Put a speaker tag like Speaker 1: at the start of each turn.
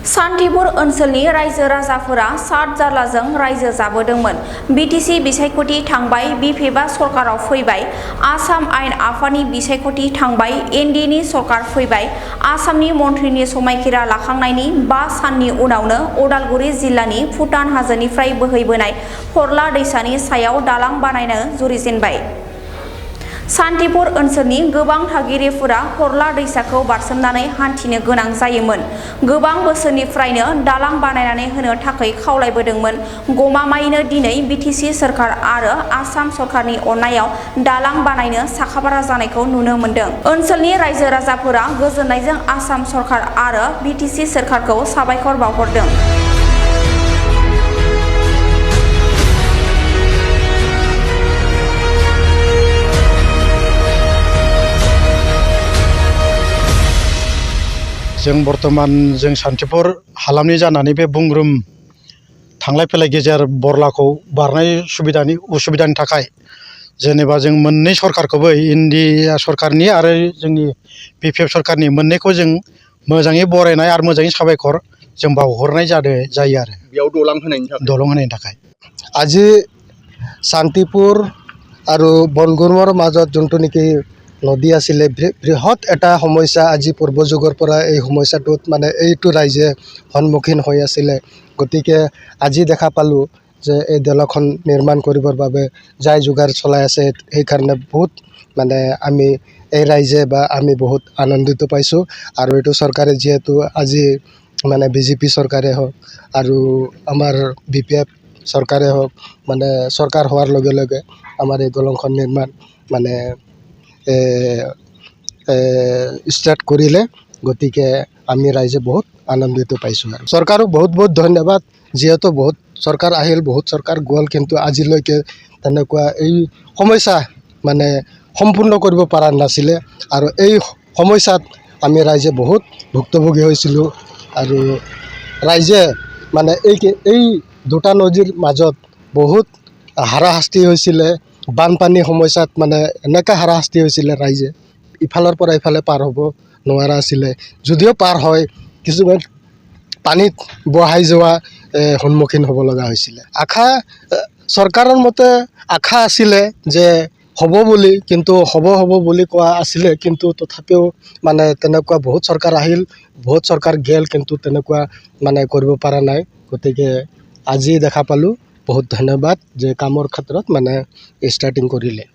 Speaker 1: सान्तिपुर ओनसोलनि रायजो राजाफोरा सात जारलाजों रायजो जाबोदोंमोन। बिटिसि बिसायख'थि थांबाय, बिपिएफआ सरकाराव फैबाय, आसाम आयेन आफादनि बिसायख'थि थांबाय, एनडिएनि सरकार फैबाय। आसामनि मन्थ्रिनि समायखिरा लाखांनायनि 5 साननि उनावनो उदालगुरि जिल्लानि भुटान हाजोनिफ्राय बोहैबोनाय हरला दैसानि सायाव दालां बानायनो जुरिजेनबाय। सान्तिपुर ओनसोलनि गोबां थागिरिफोरा हरला दैसाखौ बारसोमनानै हान्थिनो गोनां जायोमोन। गोबां बोसोरनिफ्रायनो दालां बानायनानै होनो थाखाय खावलायबोदोंमोन। गमामायैनो दिनै बिटिसि सरकार आरो आसाम सरकारनि अननायाव दालां बानायनो साखाफारा जानायखौ नुनो मोन्दों। ओनसोलनि रायजो राजाफोरा गोजोननायजों आसाम सरकार आरो बिटिसि सरकारखौ साबायखर बावहरदों।
Speaker 2: जों बर्तमान जों सान्तिपुर हालामनि जानानै बे बुंग्रुम थांलाय फैलाय गेजेर बरलाखौ बारनाय उसुबिदानि थाखाय जेनेबा जों मोननै सरकारखौबो इन्डिया सरकारनि आरो जोंनि बिपिएफ सरकारनि मोननैखौ जों मोजाङै बरायनाय आरो मोजाङै साबायखर जों बावहरनाय जायो आरो
Speaker 3: बेयाव दलं होनायनि थाखाय
Speaker 4: আজি শান্তিপুৰ আৰু বনগুৰুমৰ মাজত যোনটো নেকি নদী আছিলে, বৃহৎ এটা সমস্যা। আজি পূৰ্ব যুগৰ পৰা এই সমস্যাটোত মানে এইটো ৰাইজে সন্মুখীন হৈ আছিলে। গতিকে আজি দেখা পালোঁ যে এই দলংখন নিৰ্মাণ কৰিবৰ বাবে যাই যোগাৰ চলাই আছে। সেইকাৰণে বহুত মানে আমি এই ৰাইজে বা আমি বহুত আনন্দিত পাইছোঁ। আৰু এইটো চৰকাৰে যিহেতু আজি মানে বিজেপি চৰকাৰে হওক আৰু আমাৰ বিপিএফ চৰকাৰে হওক মানে চৰকাৰ হোৱাৰ লগে লগে আমাৰ এই দলংখন নিৰ্মাণ মানে ষ্টাৰ্ট কৰিলে। গতিকে আমি ৰাইজে বহুত আনন্দিত পাইছোঁ। আৰু চৰকাৰক বহুত বহুত ধন্যবাদ। যিহেতু বহুত চৰকাৰ আহিল, বহুত চৰকাৰ গ'ল, কিন্তু আজিলৈকে তেনেকুৱা এই সমস্যা মানে সম্পূৰ্ণ কৰিব পৰা নাছিলে। আৰু এই সমস্যাত আমি ৰাইজে বহুত ভুক্তভোগী হৈছিলোঁ। আৰু ৰাইজে মানে এই দুটা নদীৰ মাজত বহুত হাৰাশাস্তি হৈছিলে। বানপানী সমস্যাত মানে এনেকৈ হাৰাশাস্তি হৈছিলে, ৰাইজে ইফালৰ পৰা ইফালে পাৰ হ'ব নোৱাৰা আছিলে। যদিও পাৰ হয়, কিছুমান পানীত বহাই যোৱা সন্মুখীন হ'ব লগা হৈছিলে। চৰকাৰৰ মতে আশা আছিলে যে হ'ব বুলি, কিন্তু হ'ব বুলি কোৱা আছিলে, কিন্তু তথাপিও মানে তেনেকুৱা বহুত চৰকাৰ আহিল, বহুত চৰকাৰ গ'ল, কিন্তু তেনেকুৱা মানে কৰিব পৰা নাই। গতিকে আজি দেখা পালোঁ, বহুত ধন্যবাদ যে কামৰ ক্ষেত্ৰত মানে ষ্টাৰ্টিং কৰিলে।